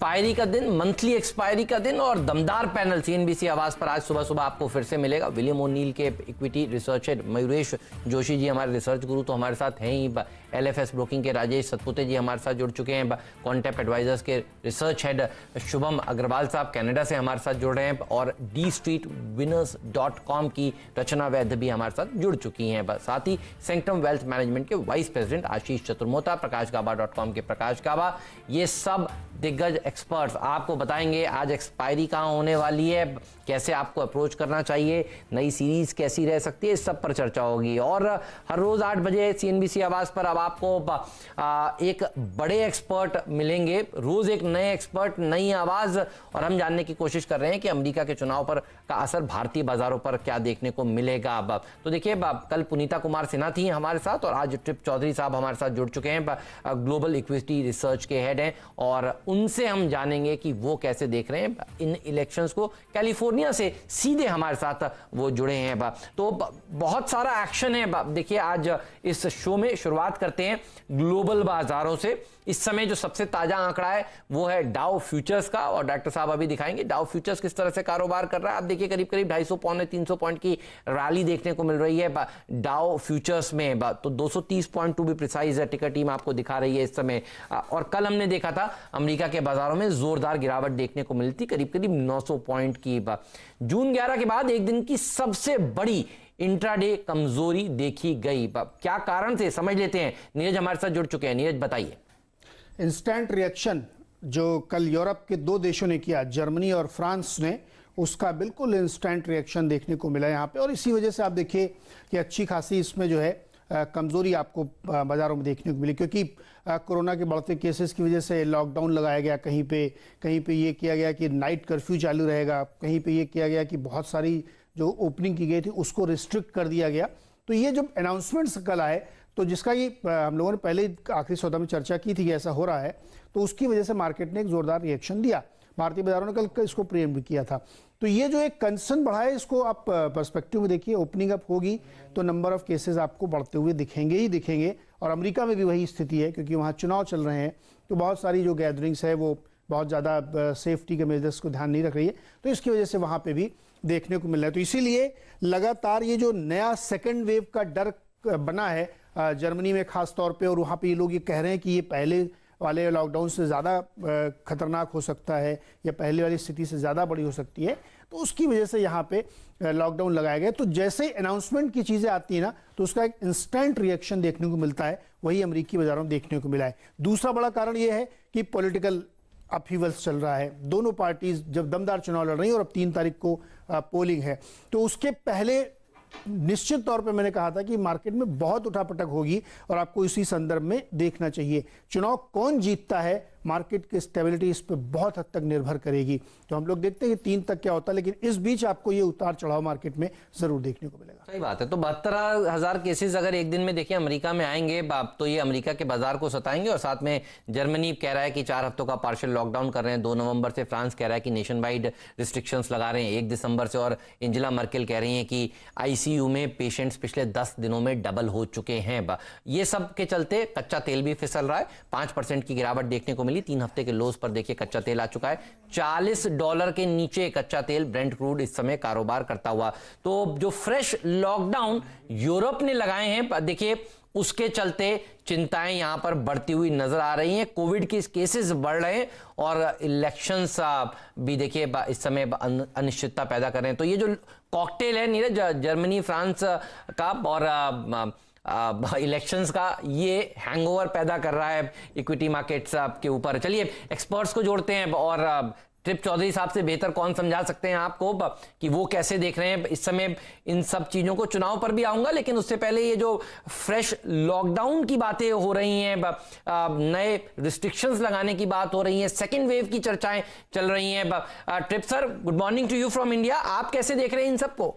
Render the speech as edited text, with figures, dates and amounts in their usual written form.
Expiry का दिन, monthly expiry का दिन और दमदार पैनल सीएनबीसी आवाज पर आज सुबह सुबह आपको फिर से मिलेगा। विलियम ओनील के equity research head Mayuresh Joshi ji हमारे रिसर्च गुरु तो हमारे साथ हैं ही। एलएफएस ब्रोकिंग के राजेश सतपुते जी हमारे साथ जुड़ चुके हैं। कॉन्टेप एडवाइजर्स के रिसर्च हेड शुभम अग्रवाल साहब कनाडा से हमारे साथ जुड़ रहे हैं और डी स्ट्रीट विनर्स.com की रचना वैद्य भी हमारे साथ जुड़ चुकी हैं। साथ ही सेंक्टम वेल्थ मैनेजमेंट के वाइस प्रेसिडेंट आशीष चतुर्मोता, प्रकाशगाबा.com के प्रकाश गाबा, ये सब दिग्गज एक्सपर्ट्स आपको बताएंगे आज एक्सपायरी कहाँ होने वाली है, कैसे आपको अप्रोच करना चाहिए, नई सीरीज कैसी रह सकती है, इस सब पर चर्चा होगी। और हर रोज 8 बजे सीएनबीसी आवाज पर अब आपको एक बड़े एक्सपर्ट मिलेंगे, रोज एक नए एक्सपर्ट, नई आवाज। और हम जानने की कोशिश कर रहे हैं कि अमेरिका के चुनाव पर का असर भारतीय बाजारों पर क्या देखने को मिलेगा। अब तो देखिए, कल पुनीता कुमार सिन्हा थी हमारे साथ और आज ट्रिप चौधरी साहब हमारे साथ जुड़ चुके हैं, ग्लोबल इक्विटी रिसर्च के हेड हैं, और उनसे हम जानेंगे कि वो कैसे देख रहे हैं इन इलेक्शंस को। कैलिफोर्निया से सीधे हमारे साथ वो जुड़े हैं। तो बहुत सारा एक्शन है। देखिए, आज इस शो में शुरुआत करते हैं ग्लोबल बाजारों से। इस समय जो सबसे ताजा आंकड़ा है वो है डाउ फ्यूचर्स का, और डॉक्टर साहब अभी दिखाएंगे डाउ फ्यूचर्स किस तरह से कारोबार कर रहा है। आप देखिए, करीब करीब 250 पौने 300 पॉइंट की रैली देखने को मिल रही है डाउ फ्यूचर्स में। तो 230 पॉइंट टू बी प्रिसाइज है, टिकर टीम आपको दिखा रही है इस समय। और कल हमने देखा था अमेरिका के बाजारों में जोरदार गिरावट देखने को मिलती, करीब करीब 900 पॉइंट की। जून 11 के बाद एक दिन की सबसे बड़ी इंट्राडे कमजोरी देखी गई। क्या कारण थे, समझ लेते हैं। नीरज हमारे साथ जुड़ चुके हैं। नीरज बताइए। इंस्टेंट रिएक्शन जो कल यूरोप के 2 देशों ने किया, जर्मनी और फ्रांस ने, उसका बिल्कुल इंस्टेंट रिएक्शन देखने को मिला यहाँ पे। और इसी वजह से आप देखिए कि अच्छी खासी इसमें जो है कमजोरी आपको बाजारों में देखने को मिली, क्योंकि कोरोना के बढ़ते केसेस की वजह से लॉकडाउन लगाया गया। कहीं पे ये किया गया कि नाइट कर्फ्यू चालू रहेगा, कहीं पे ये किया गया कि बहुत सारी जो ओपनिंग की गई थी उसको रिस्ट्रिक्ट कर दिया गया। तो ये जब अनाउंसमेंट्स कल आए, तो जिसका ये हम लोगों ने पहले आखिरी सौदा में चर्चा की थी कि ऐसा हो रहा है, तो उसकी वजह से मार्केट ने एक जोरदार रिएक्शन दिया। भारतीय बाजारों ने कल इसको प्रीएम्प्ट भी किया था। तो ये जो एक कंसर्न बढ़ा है, इसको आप पर्सपेक्टिव में देखिए। ओपनिंग अप होगी तो नंबर ऑफ केसेस आपको बढ़ते हुए दिखेंगे ही दिखेंगे। और अमेरिका में भी वही स्थिति है, क्योंकि वहाँ चुनाव चल रहे हैं, तो बहुत सारी जो गैदरिंग्स है वो बहुत ज़्यादा सेफ्टी के मेजर्स को ध्यान नहीं रख रही है, तो इसकी वजह से वहाँ पे भी देखने को मिल रहा है। तो इसीलिए लगातार ये जो नया सेकेंड वेव का डर बना है जर्मनी में खास तौर पे, और वहाँ पे ये लोग ये कह रहे हैं कि ये पहले वाले लॉकडाउन से ज़्यादा खतरनाक हो सकता है या पहले वाली स्थिति से ज़्यादा बड़ी हो सकती है, तो उसकी वजह से यहाँ पे लॉकडाउन लगाया गया। तो जैसे अनाउंसमेंट की चीज़ें आती है ना, तो उसका एक इंस्टेंट रिएक्शन देखने को मिलता है, वही अमेरिकी बाजारों में देखने को मिला है। दूसरा बड़ा कारण ये है कि पॉलिटिकल अपहीवल्स चल रहा है। दोनों पार्टीज जब दमदार चुनाव लड़ रही हैं और अब 3 तारीख को पोलिंग है, तो उसके पहले निश्चित तौर पे मैंने कहा था कि मार्केट में बहुत उठापटक होगी और आपको इसी संदर्भ में देखना चाहिए। चुनाव कौन जीतता है, मार्केट की स्टेबिलिटी इस पे बहुत हद तक निर्भर करेगी। तो हम लोग देखते हैं कि 3 तक क्या होता है, लेकिन इस बीच आपको ये उतार चढ़ाव मार्केट में जरूर देखने को मिलेगा। सही बात है। तो 72,000 केसेस अगर एक दिन में देखिए अमेरिका में आएंगे, तो ये अमेरिका के बाजार को सताएंगे। और साथ में जर्मनी कह रहा है कि 4 हफ्तों का पार्शियल लॉकडाउन कर रहे हैं 2 नवंबर से। फ्रांस कह रहा है कि नेशन वाइड रिस्ट्रिक्शंस लगा रहे हैं 1 दिसंबर से। और एंजेला मर्केल कह रही हैं कि आईसीयू में पेशेंट्स पिछले 10 दिनों में डबल हो चुके हैं। ये सब के चलते कच्चा तेल भी फिसल रहा है। 5% की गिरावट देखने को मिली। 3 हफ्ते के लोज पर देखिए कच्चा तेल आ चुका है। $40 के नीचे कच्चा तेल ब्रेंट क्रूड इस समय कारोबार करता हुआ। तो जो फ्रेश लॉकडाउन यूरोप ने लगाए हैं, देखिए उसके चलते चिंताएं यहां पर बढ़ती हुई नजर आ रही हैं। कोविड के केसेस बढ़ रहे हैं और इलेक्शंस भी देखिए इस समय अनिश्चितता पैदा कर रहे हैं। तो ये जो कॉकटेल है नीरज, जर्मनी फ्रांस का और इलेक्शंस का, ये हैंगओवर पैदा कर रहा है इक्विटी मार्केट्स के ऊपर। चलिए एक्सपर्ट्स को जोड़ते हैं और ट्रिप चौधरी साहब से बेहतर कौन समझा सकते हैं आपको कि वो कैसे देख रहे हैं इस समय इन सब चीजों को। चुनाव पर भी आऊंगा, लेकिन उससे पहले ये जो फ्रेश लॉकडाउन की बातें हो रही हैं, नए रिस्ट्रिक्शंस लगाने की बात हो रही है, सेकेंड वेव की चर्चाएं चल रही हैं। Trip sir, good morning to you from India. आप कैसे देख रहे हैं इन सबको?